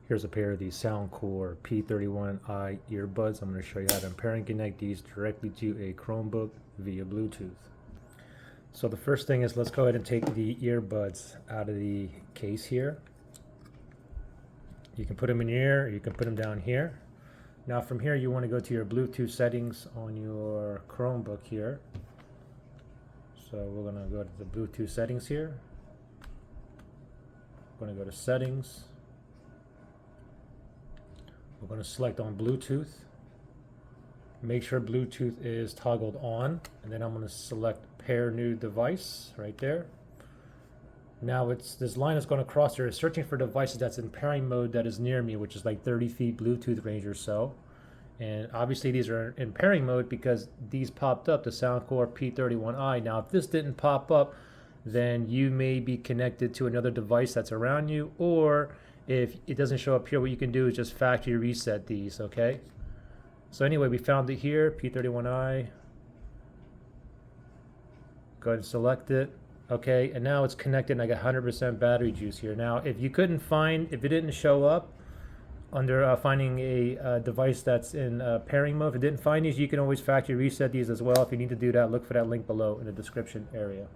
Here's a pair of these Soundcore P31i earbuds. I'm going to show you how to pair and connect these directly to a Chromebook via Bluetooth. So the first thing is, let's go ahead and take the earbuds out of the case here. You can put them in your ear, or you can put them down here. Now from here you want to go to your Bluetooth settings on your Chromebook here. So we're going to go to the Bluetooth settings here. We're going to go to settings. We're going to select on Bluetooth. Make sure Bluetooth is toggled on, and then I'm going to select pair new device right there. Now this line is going to cross here, searching for devices that's in pairing mode that is near me, which is like 30 feet Bluetooth range or so. And obviously these are in pairing mode because these popped up, the Soundcore P31i. Now if this didn't pop up, then you may be connected to another device that's around you, or if it doesn't show up here, what you can do is just factory reset these, okay? So anyway, we found it here, P31i. Go ahead and select it. Okay, and now it's connected and I got 100% battery juice here. Now, if you couldn't find, if it didn't show up under finding a device that's in pairing mode, if it didn't find these, you can always factory reset these as well. If you need to do that, look for that link below in the description area.